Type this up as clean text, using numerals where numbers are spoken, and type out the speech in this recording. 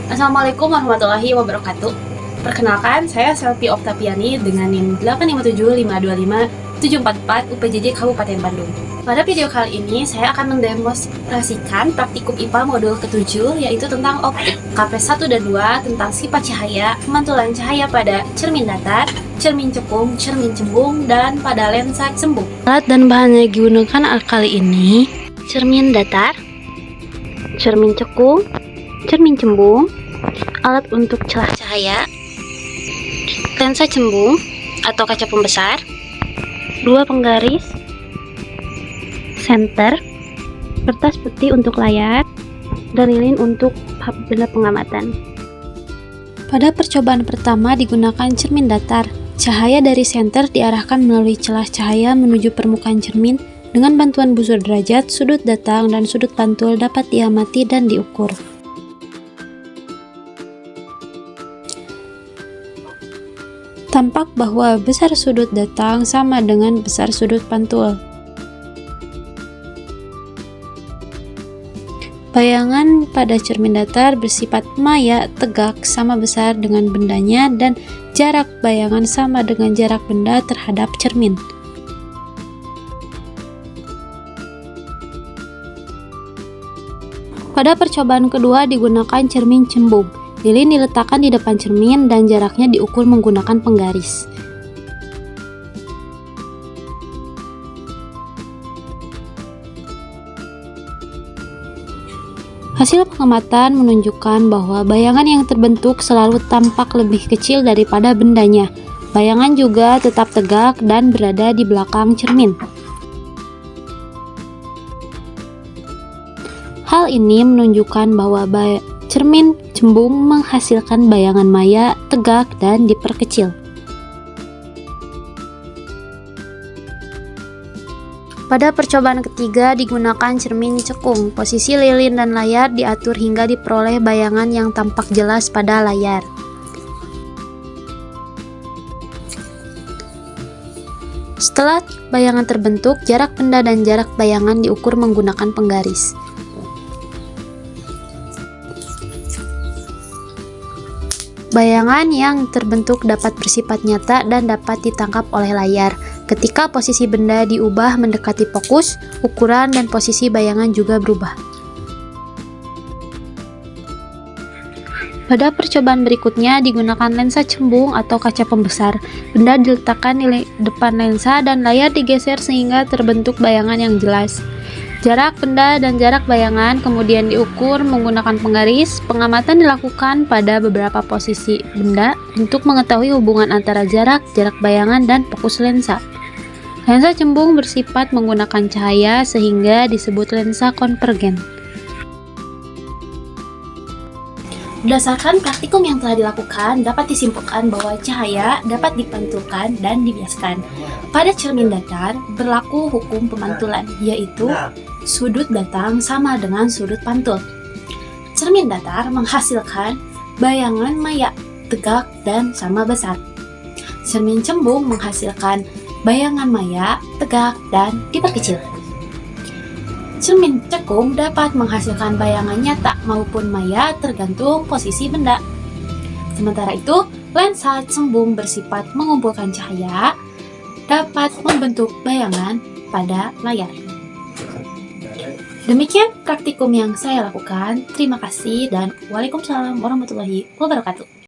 Assalamualaikum warahmatullahi wabarakatuh. Perkenalkan, saya Selvi Oktaviani dengan NIM 857525744 UPJJ Kabupaten Bandung. Pada video kali ini, saya akan mendemonstrasikan praktikum IPA modul ke-7, yaitu tentang optik. KP 1 dan 2 tentang sifat cahaya, pemantulan cahaya pada cermin datar, cermin cekung, cermin cembung, dan pada lensa cembung. Alat dan bahan yang digunakan kali ini, cermin datar, cermin cekung, cermin cembung, alat untuk celah cahaya, lensa cembung atau kaca pembesar, dua penggaris, senter, kertas putih untuk layar, dan lilin untuk benda pengamatan. Pada percobaan pertama digunakan cermin datar. Cahaya dari senter diarahkan melalui celah cahaya menuju permukaan cermin. Dengan bantuan busur derajat, sudut datang dan sudut pantul dapat diamati dan diukur. Tampak bahwa besar sudut datang sama dengan besar sudut pantul. Bayangan pada cermin datar bersifat maya tegak sama besar dengan bendanya dan jarak bayangan sama dengan jarak benda terhadap cermin. Pada percobaan kedua digunakan cermin cembung. Lilin diletakkan di depan cermin dan jaraknya diukur menggunakan penggaris. Hasil pengamatan menunjukkan bahwa bayangan yang terbentuk selalu tampak lebih kecil daripada bendanya. Bayangan juga tetap tegak dan berada di belakang cermin. Hal ini menunjukkan bahwa cermin cembung menghasilkan bayangan maya, tegak, dan diperkecil. Pada percobaan ketiga digunakan cermin cekung. Posisi lilin dan layar diatur hingga diperoleh bayangan yang tampak jelas pada layar. Setelah bayangan terbentuk, jarak benda dan jarak bayangan diukur menggunakan penggaris. Bayangan yang terbentuk dapat bersifat nyata dan dapat ditangkap oleh layar. Ketika posisi benda diubah mendekati fokus, ukuran dan posisi bayangan juga berubah. Pada percobaan berikutnya digunakan lensa cembung atau kaca pembesar. Benda diletakkan di depan lensa dan layar digeser sehingga terbentuk bayangan yang jelas. Jarak benda dan jarak bayangan kemudian diukur menggunakan penggaris. Pengamatan dilakukan pada beberapa posisi benda untuk mengetahui hubungan antara jarak bayangan, dan fokus lensa. Lensa cembung bersifat menggunakan cahaya sehingga disebut lensa konvergen. Berdasarkan praktikum yang telah dilakukan, dapat disimpulkan bahwa cahaya dapat dipantulkan dan dibiaskan. Pada cermin datar, berlaku hukum pemantulan, yaitu sudut datang sama dengan sudut pantul. Cermin datar menghasilkan bayangan maya, tegak, dan sama besar. Cermin cembung menghasilkan bayangan maya, tegak, dan diperkecil. Cermin cekung dapat menghasilkan bayangan nyata maupun maya tergantung posisi benda. Sementara itu, lensa cembung bersifat mengumpulkan cahaya, dapat membentuk bayangan pada layar. Demikian praktikum yang saya lakukan. Terima kasih dan Waalaikumsalam warahmatullahi wabarakatuh.